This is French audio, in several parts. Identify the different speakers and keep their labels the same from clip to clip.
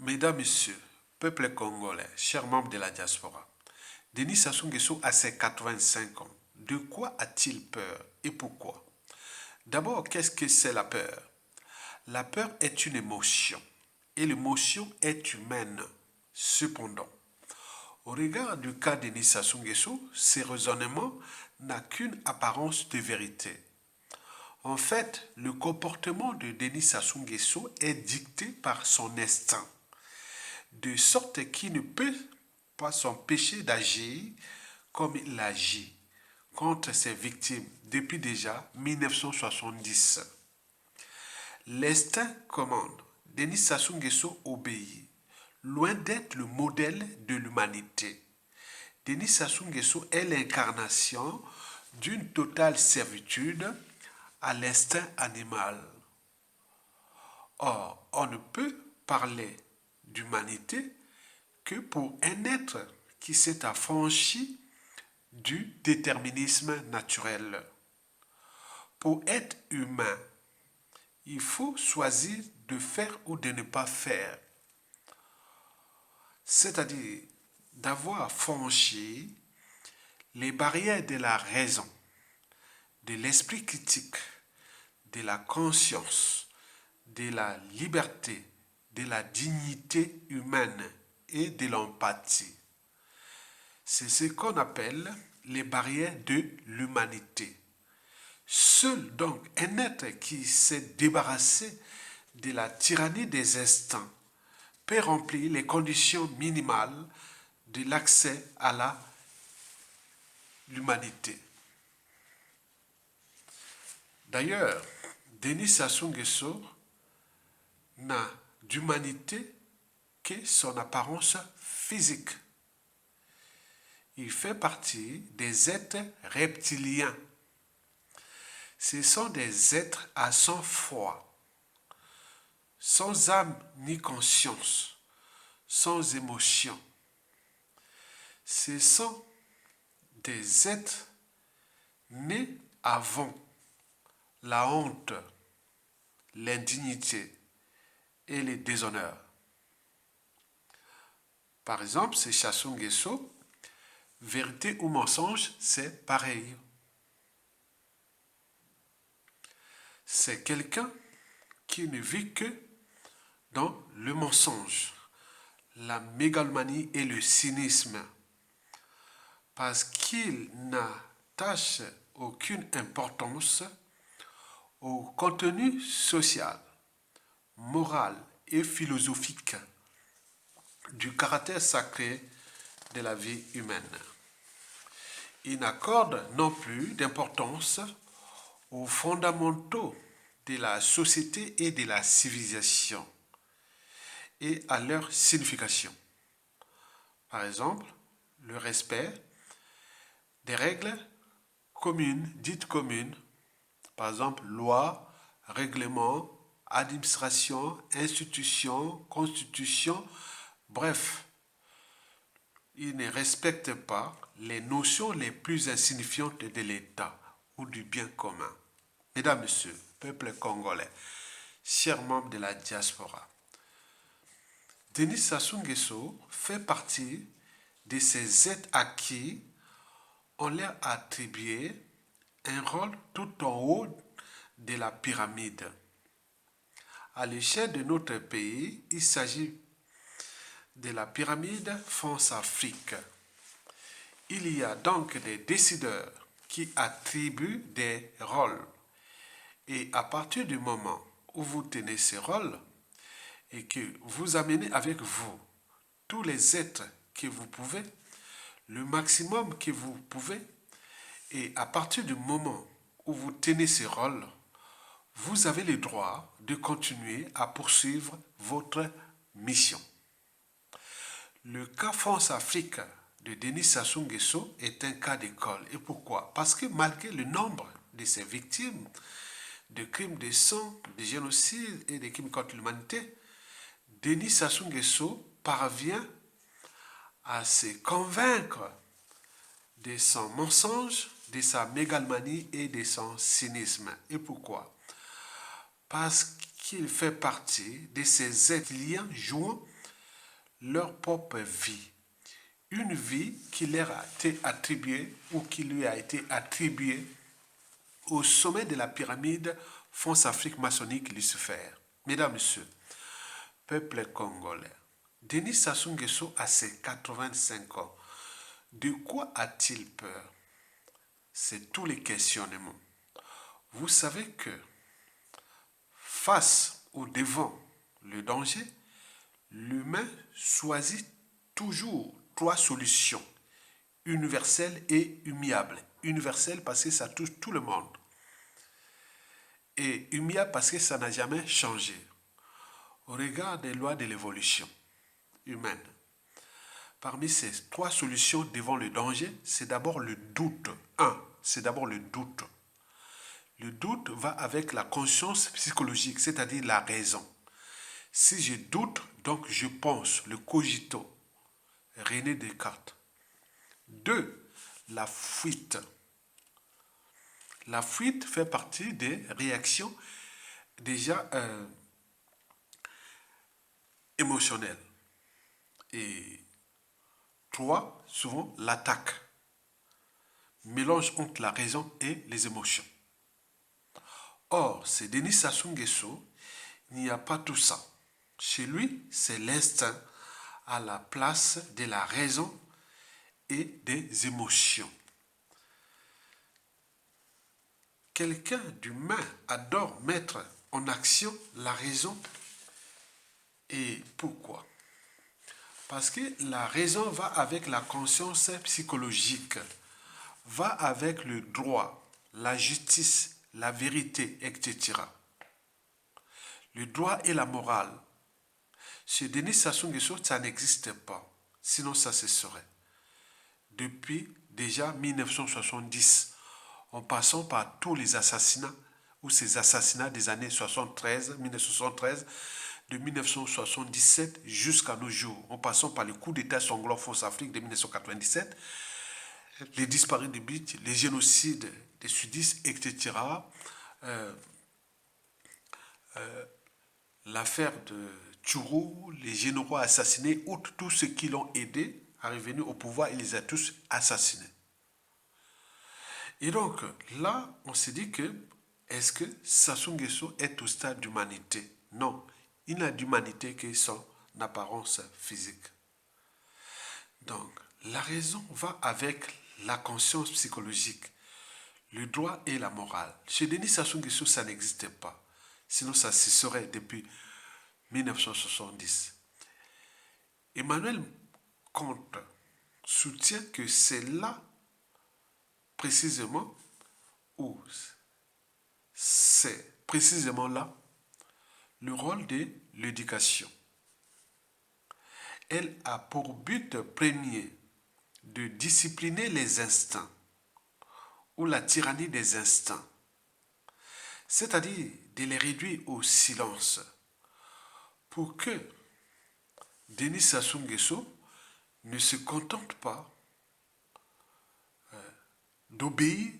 Speaker 1: Mesdames, Messieurs, peuple congolais, chers membres de la diaspora, Denis Sassou Nguesso a ses 85 ans. De quoi a-t-il peur et pourquoi? D'abord, qu'est-ce que c'est la peur? La peur est une émotion et l'émotion est humaine. Cependant, au regard du cas de Denis Sassou Nguesso, ce raisonnement n'a qu'une apparence de vérité. En fait, le comportement de Denis Sassou Nguesso est dicté par son instinct, de sorte qu'il ne peut pas s'empêcher d'agir comme il agit contre ses victimes depuis déjà 1970. L'instinct commande. Denis Sassou Nguesso obéit, loin d'être le modèle de l'humanité. Denis Sassou Nguesso est l'incarnation d'une totale servitude à l'instinct animal. Or, on ne peut parler d'humanité que pour un être qui s'est affranchi du déterminisme naturel. Pour être humain, il faut choisir de faire ou de ne pas faire. C'est-à-dire d'avoir franchi les barrières de la raison, de l'esprit critique, de la conscience, de la liberté, de la dignité humaine et de l'empathie. C'est ce qu'on appelle les barrières de l'humanité. Seul donc un être qui s'est débarrassé de la tyrannie des instincts peut remplir les conditions minimales de l'accès à l'humanité. D'ailleurs, Denis Sassou Nguesso n'a d'humanité que son apparence physique. Il fait partie des êtres reptiliens. Ce sont des êtres à sang-froid, sans âme ni conscience, sans émotion. Ce sont des êtres nés avant la honte, l'indignité et le déshonneur. Par exemple, c'est Sassou Nguesso, vérité ou mensonge, c'est pareil. C'est quelqu'un qui ne vit que dans le mensonge, la mégalomanie et le cynisme, parce qu'il n'attache aucune importance au contenu social, moral et philosophique du caractère sacré de la vie humaine. Il n'accorde non plus d'importance aux fondamentaux de la société et de la civilisation et à leur signification. Par exemple, le respect des règles communes, dites communes, par exemple loi, règlement, administration, institution, constitution, bref, il ne respecte pas les notions les plus insignifiantes de l'État ou du bien commun. Mesdames, Messieurs, peuple congolais, chers membres de la diaspora, Denis Sassou Nguesso fait partie de ces êtres à qui on leur a attribué un rôle tout en haut de la pyramide. À l'échelle de notre pays, il s'agit de la pyramide France-Afrique. Il y a donc des décideurs qui attribuent des rôles. Et à partir du moment où vous tenez ces rôles et que vous amenez avec vous tous les êtres que vous pouvez, le maximum que vous pouvez, et à partir du moment où vous tenez ces rôles, vous avez le droit de continuer à poursuivre votre mission. Le cas France-Afrique de Denis Sassou Nguesso est un cas d'école. Et pourquoi? Parce que malgré le nombre de ses victimes de crimes de sang, de génocide et de crimes contre l'humanité, Denis Sassou Nguesso parvient à se convaincre de son mensonge, de sa mégalomanie et de son cynisme. Et pourquoi? Parce qu'il fait partie de ces êtres liens jouant leur propre vie. Une vie qui leur a été attribuée ou qui lui a été attribuée au sommet de la pyramide France-Afrique maçonnique Lucifer. Mesdames, Messieurs, peuple congolais, Denis Sassou Nguesso a ses 85 ans. De quoi a-t-il peur? C'est tous les questionnements. Vous savez que face ou devant le danger, l'humain choisit toujours trois solutions, universelles et immuables. Universelle parce que ça touche tout le monde. Et immuable parce que ça n'a jamais changé. Au regard des lois de l'évolution humaine, parmi ces trois solutions devant le danger, c'est d'abord le doute. C'est d'abord le doute. Le doute va avec la conscience psychologique, c'est-à-dire la raison. Si je doute, donc je pense, le cogito. René Descartes. 2. La fuite. La fuite fait partie des réactions déjà émotionnelles. Et 3. Souvent l'attaque. Mélange entre la raison et les émotions. Or, c'est Denis Sassou Nguesso, il n'y a pas tout ça. Chez lui, c'est l'instinct à la place de la raison et des émotions. Quelqu'un d'humain adore mettre en action la raison. Et pourquoi? Parce que la raison va avec la conscience psychologique, va avec le droit, la justice, la vérité, etc. Le droit et la morale. Chez Denis Sassou Nguesso, ça n'existe pas. Sinon, ça se serait. Depuis déjà 1970, en passant par tous les assassinats, ou ces assassinats des années 1973, de 1977 jusqu'à nos jours, en passant par le coup d'État sanglant France-Afrique de 1997, les disparus de Bich, les génocides des sudistes, etc. L'affaire de Tchourou, les généraux assassinés, outre tous ceux qui l'ont aidé à revenir au pouvoir, il les a tous assassinés. Et donc, là, on s'est dit que, est-ce que Sassou Nguesso est au stade d'humanité? Non, il n'a d'humanité que son apparence physique. Donc, la raison va avec la conscience psychologique, le droit et la morale. Chez Denis Sassou Nguesso, ça n'existait pas. Sinon, ça se serait depuis 1970. Emmanuel Comte soutient que c'est là, précisément, où c'est précisément là le rôle de l'éducation. Elle a pour but premier de discipliner les instincts ou la tyrannie des instincts, c'est-à-dire de les réduire au silence pour que Denis Sassou Nguesso ne se contente pas d'obéir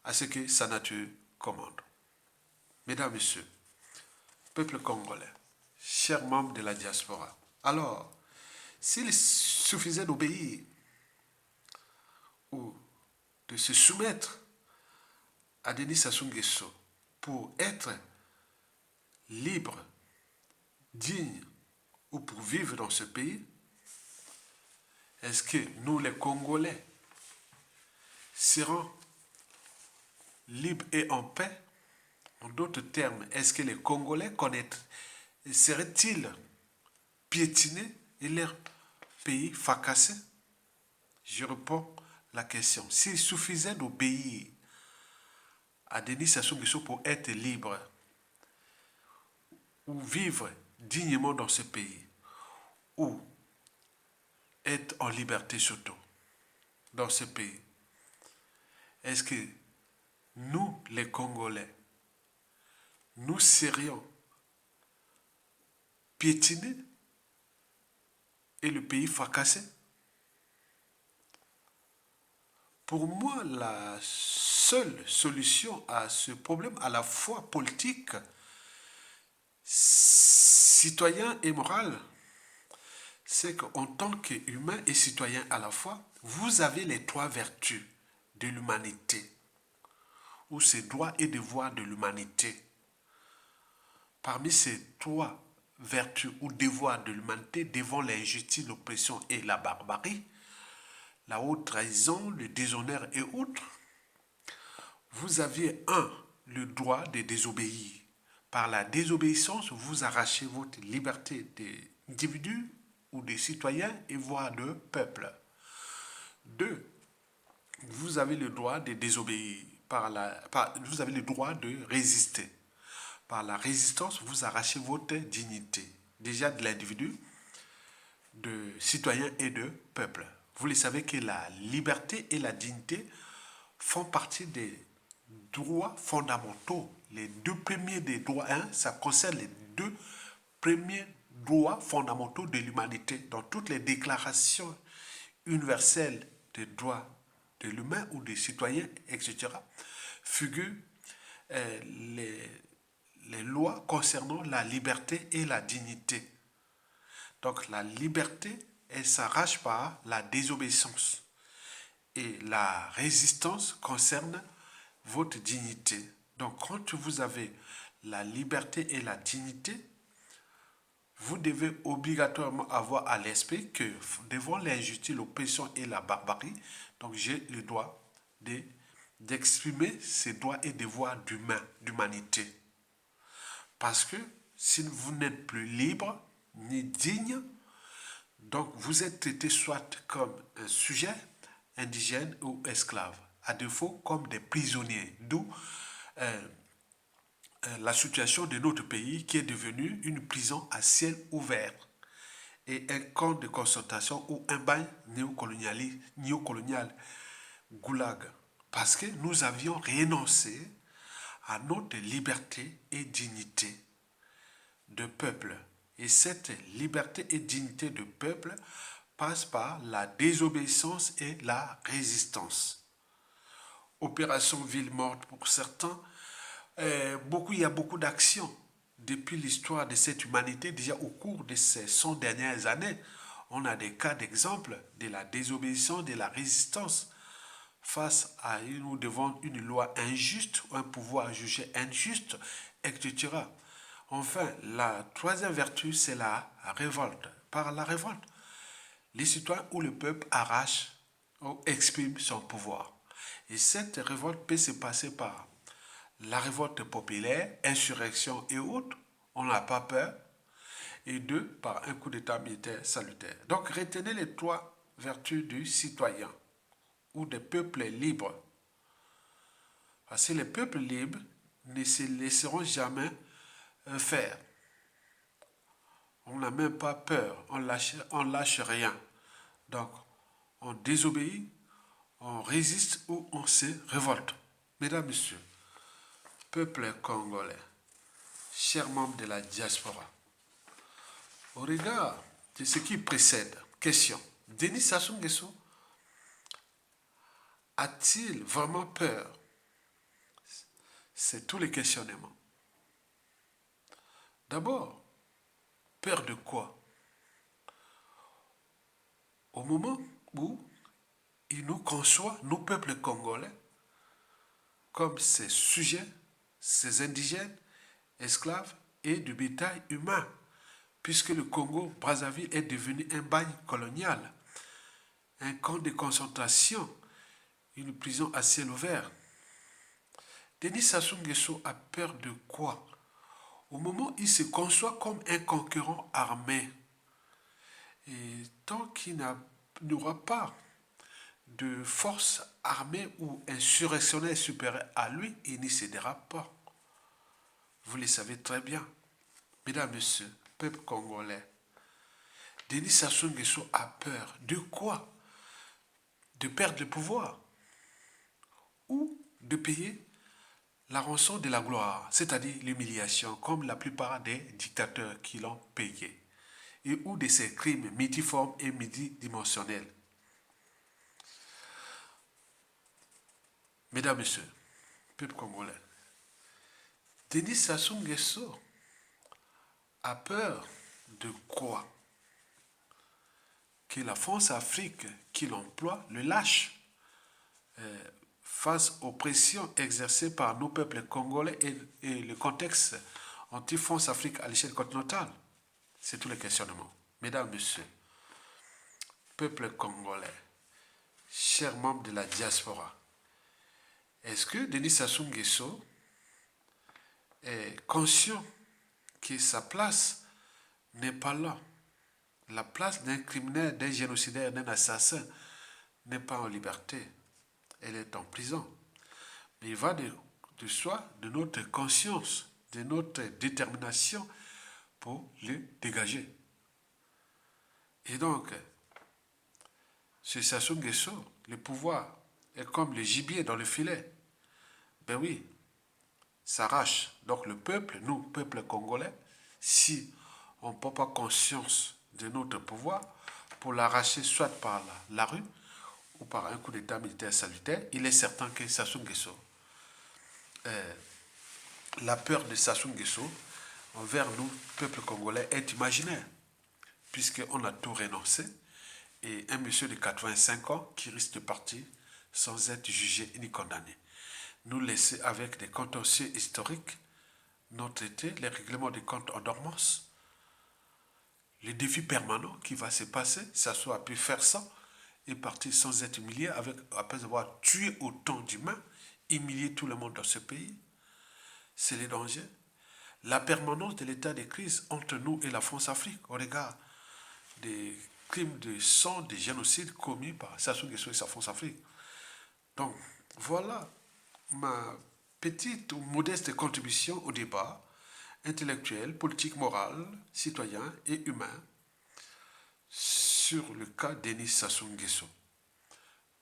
Speaker 1: à ce que sa nature commande. Mesdames, Messieurs, peuple congolais, chers membres de la diaspora, alors, s'il suffisait d'obéir ou de se soumettre à Denis Sassou Nguesso pour être libre, digne ou pour vivre dans ce pays, est-ce que nous les Congolais serons libres et en paix? En d'autres termes, est-ce que les Congolais seraient-ils piétinés et leur pays fracassé? Je réponds la question. S'il suffisait d'obéir à Denis Sassou Nguesso pour être libre ou vivre dignement dans ce pays ou être en liberté surtout dans ce pays, est-ce que nous, les Congolais, nous serions piétinés et le pays fracassé? Pour moi, la seule solution à ce problème, à la fois politique, citoyen et moral, c'est qu'en tant qu'humain et citoyen à la fois, vous avez les trois vertus de l'humanité, ou ces droits et devoirs de l'humanité. Parmi ces trois vertus ou devoirs de l'humanité, devant l'injustice, l'oppression et la barbarie, la haute trahison, le déshonneur et autres, vous aviez le droit de désobéir. Par la désobéissance, vous arrachez votre liberté d'individu ou de citoyen et voire de peuple. 2. Vous avez le droit de désobéir. Vous avez le droit de résister. Par la résistance, vous arrachez votre dignité. Déjà de l'individu, de citoyen et de peuple. Vous le savez que la liberté et la dignité font partie des droits fondamentaux. Les deux premiers des droits, ça concerne les deux premiers droits fondamentaux de l'humanité. Dans toutes les déclarations universelles des droits de l'humain ou des citoyens, etc., figurent les lois concernant la liberté et la dignité. Donc la liberté, elle s'arrache par la désobéissance. Et la résistance concerne votre dignité. Donc quand vous avez la liberté et la dignité, vous devez obligatoirement avoir à l'esprit que devant l'injustice, l'oppression et la barbarie, donc j'ai le droit d'exprimer ces droits et devoirs d'humanité. Parce que si vous n'êtes plus libre ni digne, donc vous êtes traité soit comme un sujet indigène ou esclave, à défaut comme des prisonniers, d'où la situation de notre pays qui est devenue une prison à ciel ouvert et un camp de concentration ou un bagne néocolonial, goulag, parce que nous avions renoncé à notre liberté et dignité de peuple. Et cette liberté et dignité de peuple passe par la désobéissance et la résistance. Opération ville morte pour certains, il y a beaucoup d'actions depuis l'histoire de cette humanité. Déjà au cours de ces 100 dernières années, on a des cas d'exemple de la désobéissance, de la résistance face à ou devant une loi injuste ou un pouvoir jugé injuste, etc. Enfin, la troisième vertu, c'est la révolte. Par la révolte, les citoyens ou le peuple arrachent ou expriment son pouvoir. Et cette révolte peut se passer par la révolte populaire, insurrection et autres. On n'a pas peur. Et deux, par un coup d'état militaire salutaire. Donc retenez les trois vertus du citoyen ou des peuples libres. Parce que les peuples libres ne se laisseront jamais faire. On n'a même pas peur, on lâche rien. Donc, on désobéit, on résiste ou on se révolte. Mesdames, Messieurs, peuple congolais, chers membres de la diaspora, au regard de ce qui précède, question, Denis Sassou Nguesso a-t-il vraiment peur? C'est tous les questionnements. D'abord, peur de quoi? Au moment où il nous conçoit, nous, peuples congolais, comme ces sujets, ces indigènes, esclaves et du bétail humain, puisque le Congo-Brazzaville est devenu un bagne colonial, un camp de concentration, une prison à ciel ouvert. Denis Sassou Nguesso a peur de quoi? Au moment où il se conçoit comme un concurrent armé, et tant qu'il n'aura pas de force armée ou insurrectionnelle supérieure à lui, il n'y cédera pas. Vous le savez très bien. Mesdames, Messieurs, peuple congolais, Denis Sassou Nguesso a peur de quoi? De perdre le pouvoir ou de payer la rançon de la gloire, c'est-à-dire l'humiliation, comme la plupart des dictateurs qui l'ont payé, et ou de ces crimes multiformes et multidimensionnels. Mesdames, Messieurs, peuple congolais, Denis Sassou Nguesso a peur de quoi? que la France-Afrique qui l'emploie le lâche face aux pressions exercées par nos peuples congolais et le contexte anti-France-Afrique à l'échelle continentale. C'est tout le questionnement. Mesdames, Messieurs, peuple congolais, chers membres de la diaspora, est-ce que Denis Sassou Nguesso est conscient que sa place n'est pas là? La place d'un criminel, d'un génocidaire, d'un assassin n'est pas en liberté. Elle est en prison. Mais il va de soi, de notre conscience, de notre détermination pour le dégager. Et donc, ce Sassou Nguesso, le pouvoir est comme le gibier dans le filet. Ben oui, s'arrache. Donc le peuple, nous, peuple congolais, si on ne prend pas conscience de notre pouvoir pour l'arracher soit par la rue ou par un coup d'état militaire salutaire, il est certain que Sassou Nguesso, la peur de Sassou Nguesso envers nous, peuple congolais, est imaginaire, puisqu'on a tout renoncé, et un monsieur de 85 ans qui risque de partir sans être jugé ni condamné. Nous laisser avec des contentieux historiques, non traités, les règlements des comptes en dormance, les défis permanents qui va se passer, Sassou a pu faire ça et partir sans être humilié après avoir tué autant d'humains, humilié tout le monde dans ce pays. C'est le danger. La permanence de l'état de crise entre nous et la France-Afrique au regard des crimes de sang, des génocides commis par Sassou Nguesso et sa France-Afrique. Donc, voilà ma petite ou modeste contribution au débat intellectuel, politique, moral, citoyen et humain sur le cas Denis Sassou Nguesso.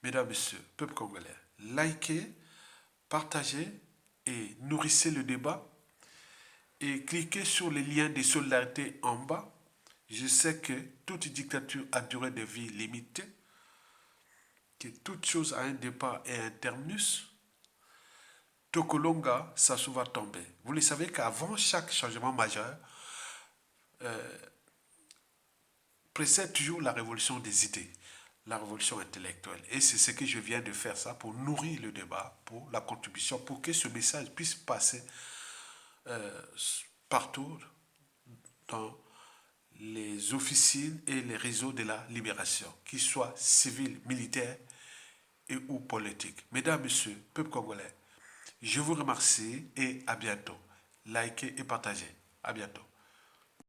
Speaker 1: Mesdames, Messieurs, peuple congolais, likez, partagez et nourrissez le débat et cliquez sur les liens de solidarité en bas. Je sais que toute dictature a durée de vie limitée, que toute chose a un départ et un terminus. Tokolonga, Sassou va tomber. Vous le savez qu'avant chaque changement majeur, précède toujours la révolution des idées, la révolution intellectuelle. Et c'est ce que je viens de faire ça pour nourrir le débat, pour la contribution, pour que ce message puisse passer partout dans les officines et les réseaux de la libération, qu'ils soient civils, militaires et ou politiques. Mesdames, Messieurs, peuple congolais, je vous remercie et à bientôt. Likez et partagez. À bientôt.